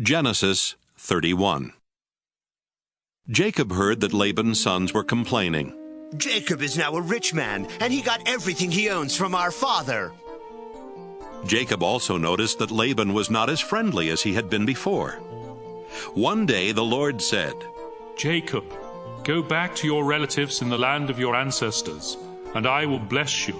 Genesis 31. Jacob heard that Laban's sons were complaining. Jacob is now a rich man, and he got everything he owns from our father. Jacob also noticed that Laban was not as friendly as he had been before. One day the Lord said, Jacob, go back to your relatives in the land of your ancestors, and I will bless you.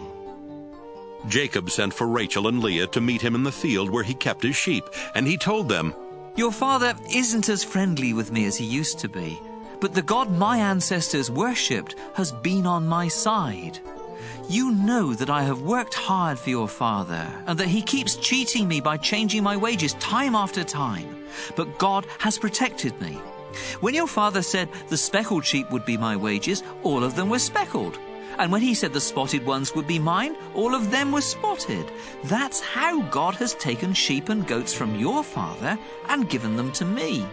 Jacob sent for Rachel and Leah to meet him in the field where he kept his sheep, and he told them, Your father isn't as friendly with me as he used to be, but the God my ancestors worshipped has been on my side. You know that I have worked hard for your father, and that he keeps cheating me by changing my wages time after time. But God has protected me. When your father said the speckled sheep would be my wages, all of them were speckled. And when he said the spotted ones would be mine, all of them were spotted. That's how God has taken sheep and goats from your father and given them to me.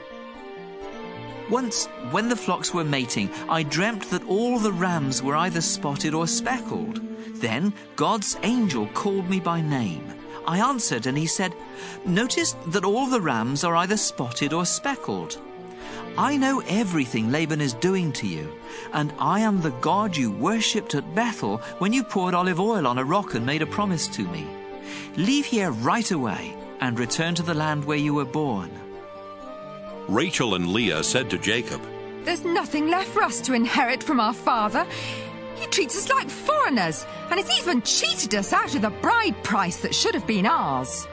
Once, when the flocks were mating, I dreamt that all the rams were either spotted or speckled. Then God's angel called me by name. I answered and he said, Notice that all the rams are either spotted or speckled. I know everything Laban is doing to you, and I am the God you worshipped at Bethel when you poured olive oil on a rock and made a promise to me. Leave here right away and return to the land where you were born. Rachel and Leah said to Jacob, There's nothing left for us to inherit from our father. He treats us like foreigners, and has even cheated us out of the bride price that should have been ours.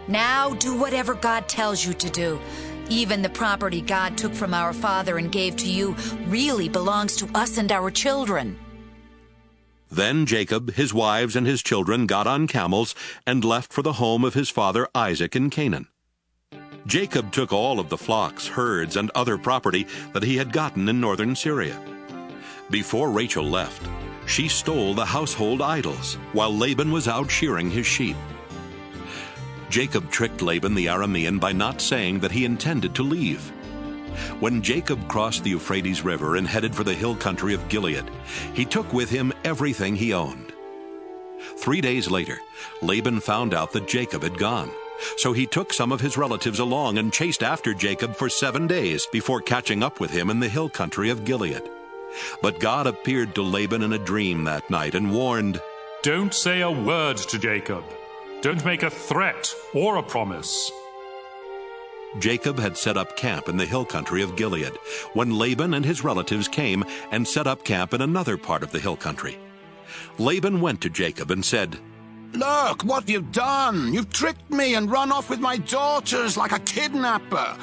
Now do whatever God tells you to do. Even the property God took from our father and gave to you really belongs to us and our children. Then Jacob, his wives, and his children got on camels and left for the home of his father Isaac in Canaan. Jacob took all of the flocks, herds, and other property that he had gotten in northern Syria. Before Rachel left, she stole the household idols while Laban was out shearing his sheep. Jacob tricked Laban the Aramean by not saying that he intended to leave. When Jacob crossed the Euphrates River and headed for the hill country of Gilead, he took with him everything he owned. 3 days later, Laban found out that Jacob had gone. So he took some of his relatives along and chased after Jacob for 7 days before catching up with him in the hill country of Gilead. But God appeared to Laban in a dream that night and warned, Don't say a word to Jacob. Don't make a threat or a promise. Jacob had set up camp in the hill country of Gilead when Laban and his relatives came and set up camp in another part of the hill country. Laban went to Jacob and said, Look what you've done! You've tricked me and run off with my daughters like a kidnapper.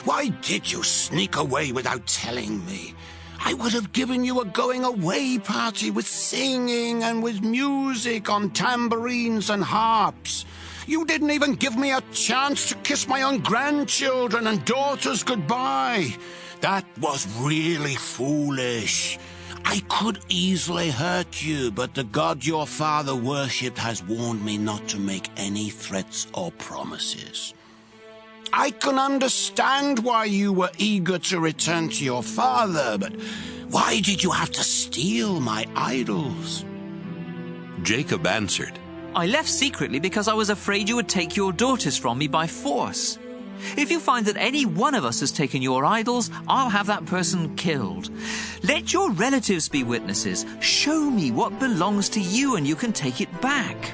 Why did you sneak away without telling me? I would have given you a going-away party with singing and with music on tambourines and harps. You didn't even give me a chance to kiss my own grandchildren and daughters goodbye. That was really foolish. I could easily hurt you, but the God your father worshipped has warned me not to make any threats or promises. I can understand why you were eager to return to your father, but why did you have to steal my idols? Jacob answered, I left secretly because I was afraid you would take your daughters from me by force. If you find that any one of us has taken your idols, I'll have that person killed. Let your relatives be witnesses. Show me what belongs to you and you can take it back.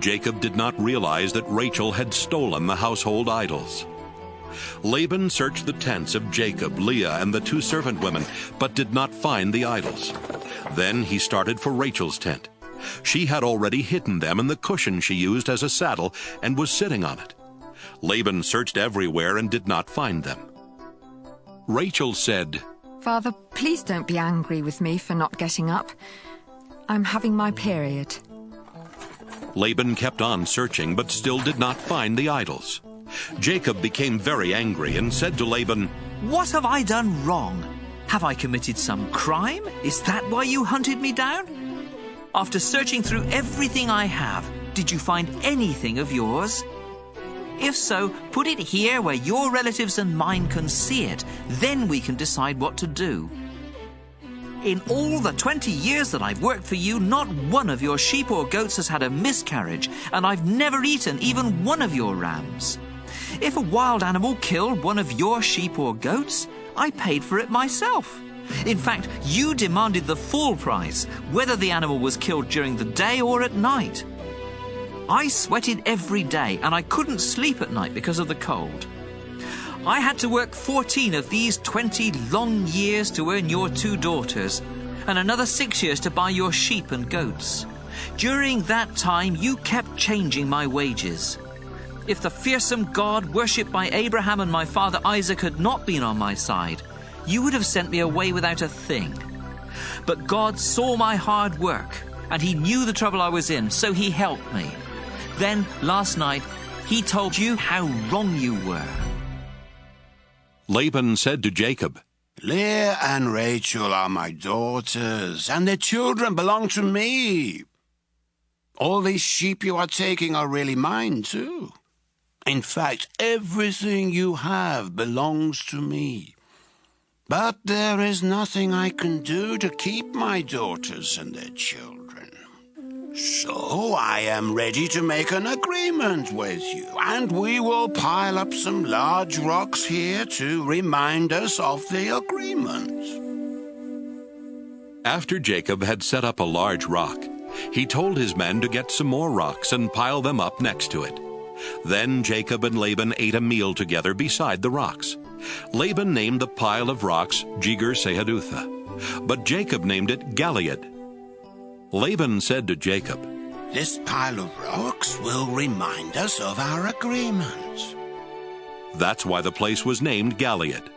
Jacob did not realize that Rachel had stolen the household idols. Laban searched the tents of Jacob, Leah, and the 2 servant women, but did not find the idols. Then he started for Rachel's tent. She had already hidden them in the cushion she used as a saddle and was sitting on it. Laban searched everywhere and did not find them. Rachel said, Father, please don't be angry with me for not getting up. I'm having my period. Laban kept on searching, but still did not find the idols. Jacob became very angry and said to Laban, What have I done wrong? Have I committed some crime? Is that why you hunted me down? After searching through everything I have, did you find anything of yours? If so, put it here where your relatives and mine can see it. Then we can decide what to do. In all the 20 years that I've worked for you, not one of your sheep or goats has had a miscarriage, and I've never eaten even one of your rams. If a wild animal killed one of your sheep or goats, I paid for it myself. In fact, you demanded the full price, whether the animal was killed during the day or at night. I sweated every day, and I couldn't sleep at night because of the cold. I had to work 14 of these 20 long years to earn your 2 daughters, and another 6 years to buy your sheep and goats. During that time, you kept changing my wages. If the fearsome God worshipped by Abraham and my father Isaac had not been on my side, you would have sent me away without a thing. But God saw my hard work, and he knew the trouble I was in, so he helped me. Then, last night, he told you how wrong you were. Laban said to Jacob, Leah and Rachel are my daughters, and their children belong to me. All these sheep you are taking are really mine, too. In fact, everything you have belongs to me. But there is nothing I can do to keep my daughters and their children. So I am ready to make an agreement with you, and we will pile up some large rocks here to remind us of the agreement. After Jacob had set up a large rock, he told his men to get some more rocks and pile them up next to it. Then Jacob and Laban ate a meal together beside the rocks. Laban named the pile of rocks Jegar-Sahadutha, but Jacob named it Galeed. Laban said to Jacob, This pile of rocks will remind us of our agreement. That's why the place was named Galeed.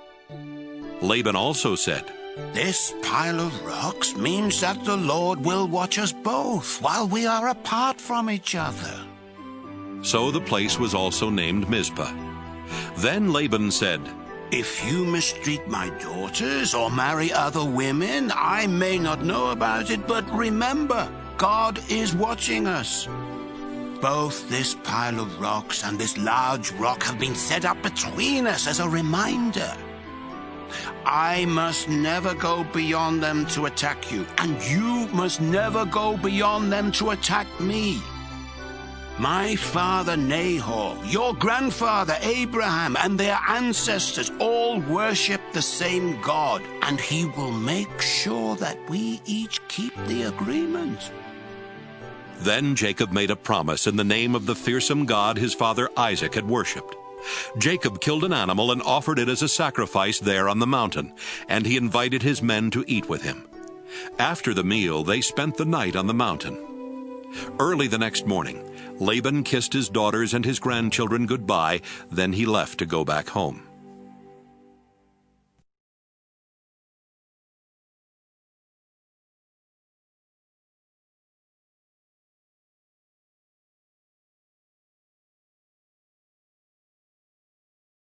Laban also said, This pile of rocks means that the Lord will watch us both while we are apart from each other. So the place was also named Mizpah. Then Laban said, If you mistreat my daughters or marry other women, I may not know about it, but remember, God is watching us. Both this pile of rocks and this large rock have been set up between us as a reminder. I must never go beyond them to attack you, and you must never go beyond them to attack me. My father Nahor, your grandfather Abraham, and their ancestors all worship the same God, and he will make sure that we each keep the agreement. Then Jacob made a promise in the name of the fearsome God his father Isaac had worshipped. Jacob killed an animal and offered it as a sacrifice there on the mountain, and he invited his men to eat with him. After the meal, they spent the night on the mountain. Early the next morning, Laban kissed his daughters and his grandchildren goodbye, then he left to go back home.